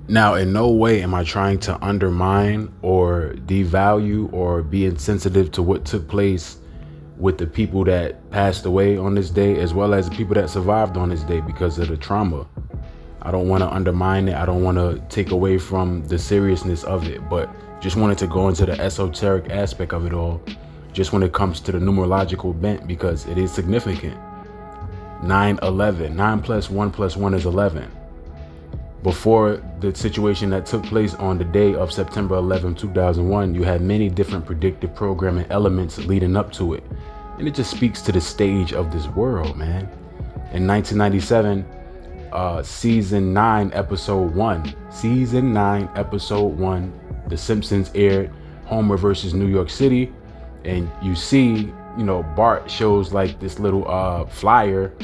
Now, in no way am I trying to undermine or devalue or be insensitive to what took place with the people that passed away on this day, as well as the people that survived on this day because of the trauma. I don't want to undermine it. I don't want to take away from the seriousness of it, but just wanted to go into the esoteric aspect of it all, just when it comes to the numerological bent, because it is significant. 9/11, 9 plus 1 plus 1 is 11. Before the situation that took place on the day of September 11, 2001, you had many different predictive programming elements leading up to it. And it just speaks to the stage of this world, man. In 1997, season 9, episode 1, The Simpsons aired Homer versus New York City. And you see, Bart shows like this little flyer,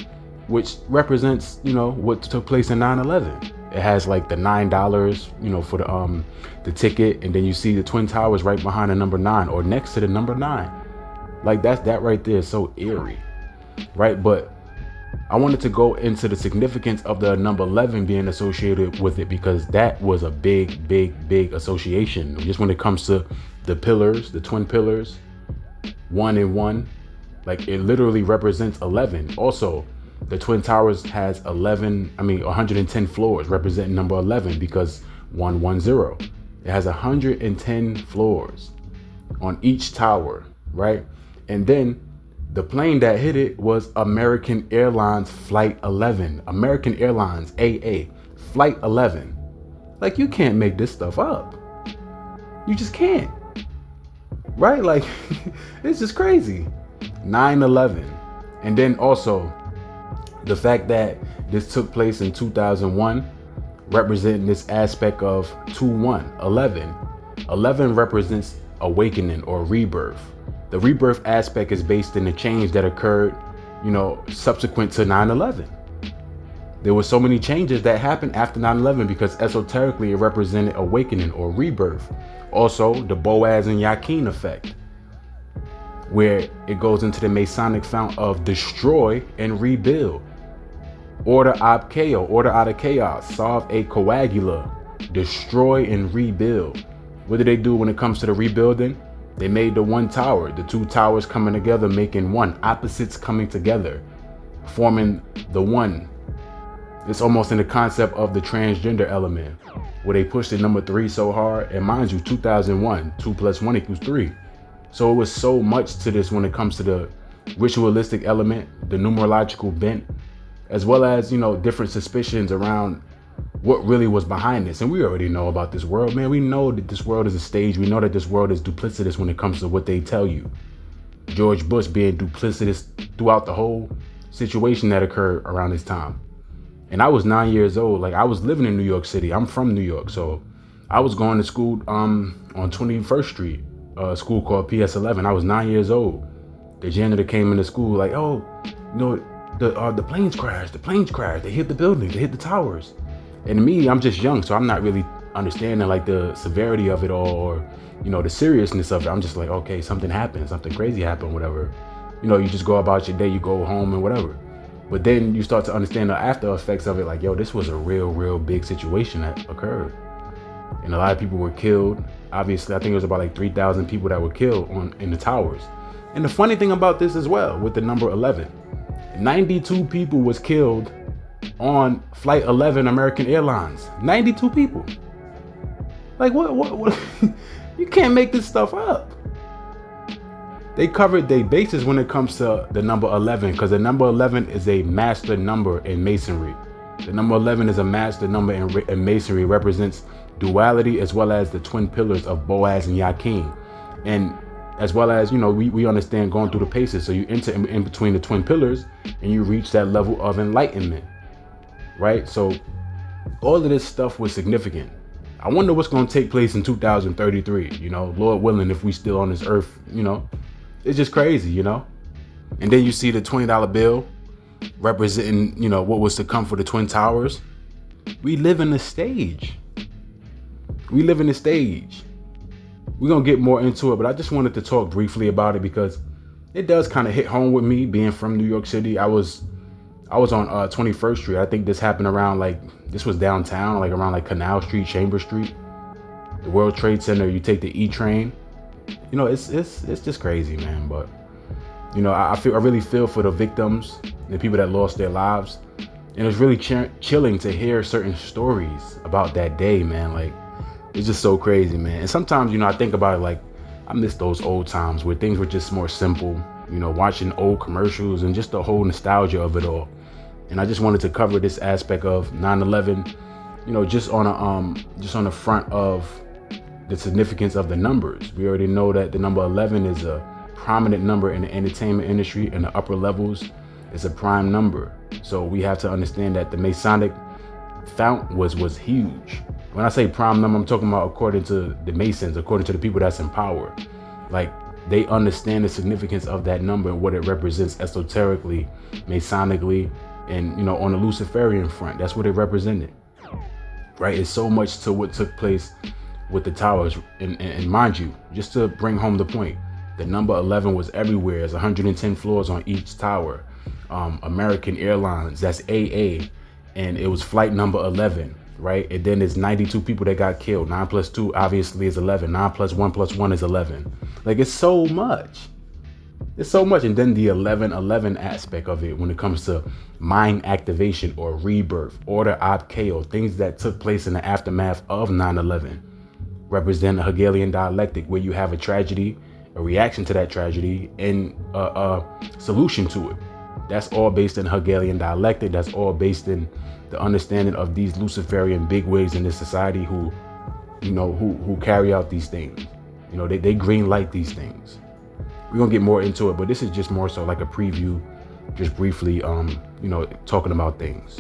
which represents, what took place in 9/11. It has like the $9, for the ticket, and then you see the Twin Towers right behind the number 9 or next to the number 9. Like that right there is so eerie, right? But I wanted to go into the significance of the number 11 being associated with it, because that was a big association. Just when it comes to the pillars, the twin pillars, 1 and 1, like it literally represents 11. Also, the Twin Towers has 110 floors, representing number 11, because 110. It has 110 floors on each tower, right? And then the plane that hit it was American Airlines Flight 11. American Airlines AA Flight 11. Like, you can't make this stuff up. You just can't. Right? Like, it's just crazy. 9/11. And then also the fact that this took place in 2001, representing this aspect of 2-1, 11. 11 represents awakening or rebirth. The rebirth aspect is based in the change that occurred, subsequent to 9/11. There were so many changes that happened after 9/11 because esoterically it represented awakening or rebirth. Also, the Boaz and Yakin effect, where it goes into the Masonic fount of destroy and rebuild. Order ab chaos, order out of chaos, solve a coagula, destroy and rebuild. What did they do when it comes to the rebuilding? They made the one tower, the two towers coming together, making one, opposites coming together, forming the one. It's almost in the concept of the transgender element, where they pushed the number 3 so hard. And mind you, 2001, 2 plus 1 equals 3. So it was so much to this when it comes to the ritualistic element, the numerological bent, as well as, different suspicions around what really was behind this. And we already know about this world, man. We know that this world is a stage. We know that this world is duplicitous when it comes to what they tell you. George Bush being duplicitous throughout the whole situation that occurred around this time. And I was 9 years old. Like, I was living in New York City. I'm from New York. So I was going to school on 21st Street, a school called PS11. I was 9 years old. The janitor came into school like, oh, the planes crashed. The planes crashed. They hit the building. They hit the towers. And to me, I'm just young, so I'm not really understanding like the severity of it all, or the seriousness of it. I'm just like, okay, something happened, something crazy happened, whatever. You just go about your day, you go home and whatever. But then you start to understand the after effects of it, like, yo, this was a real big situation that occurred. And a lot of people were killed. Obviously, I think it was about like 3,000 people that were killed in the towers. And the funny thing about this as well, with the number 11, 92 people was killed on Flight 11 American Airlines. 92 people. Like, what? You can't make this stuff up. They covered their bases when it comes to the number 11, because the number 11 is a master number in Masonry. The number 11 is a master number in Masonry, represents duality, as well as the twin pillars of Boaz and Yakin. And as well as, we understand going through the paces. So you enter in between the twin pillars and you reach that level of enlightenment, right? So all of this stuff was significant. I wonder what's going to take place in 2033, Lord willing, if we still on this earth, it's just crazy, And then you see the $20 bill representing, what was to come for the Twin Towers. We live in a stage. We're going to get more into it, but I just wanted to talk briefly about it because it does kind of hit home with me being from New York City. I was I was on 21st Street. I think this happened around this was downtown, like around like Canal Street, Chamber Street, the World Trade Center. You take the E train. You know, it's just crazy, man. But you know, I really feel for the victims, the people that lost their lives, and it's really chilling to hear certain stories about that day, man. Like, it's just so crazy, man. And sometimes, you know, I think about it, like, I miss those old times where things were just more simple. You know, watching old commercials and just the whole nostalgia of it all. And I just wanted to cover this aspect of 9/11, you know, just on the front of the significance of the numbers. We already know that the number 11 is a prominent number in the entertainment industry, and the upper levels is a prime number. So we have to understand that the Masonic fount was huge. When I say prime number, I'm talking about according to the Masons, according to the people that's in power. Like, they understand the significance of that number and what it represents esoterically, Masonically, and, you know, on the Luciferian front. That's what it represented, right? It's so much to what took place with the towers. And mind you, just to bring home the point, the number 11 was everywhere. There's 110 floors on each tower. American Airlines, that's AA, and it was flight number 11, right? And then there's 92 people that got killed. 9 plus 2 obviously is 11. 9 plus 1 is 11. Like, it's so much. It's so much. And then the 11/11 aspect of it when it comes to mind activation or rebirth, order ad chaos, things that took place in the aftermath of 9/11 represent a Hegelian dialectic, where you have a tragedy, a reaction to that tragedy, and a solution to it. That's all based in Hegelian dialectic. That's all based in the understanding of these Luciferian bigwigs in this society who, you know, who carry out these things. You know, they green light these things. We're gonna get more into it, but this is just more so like a preview, just briefly, you know, talking about things.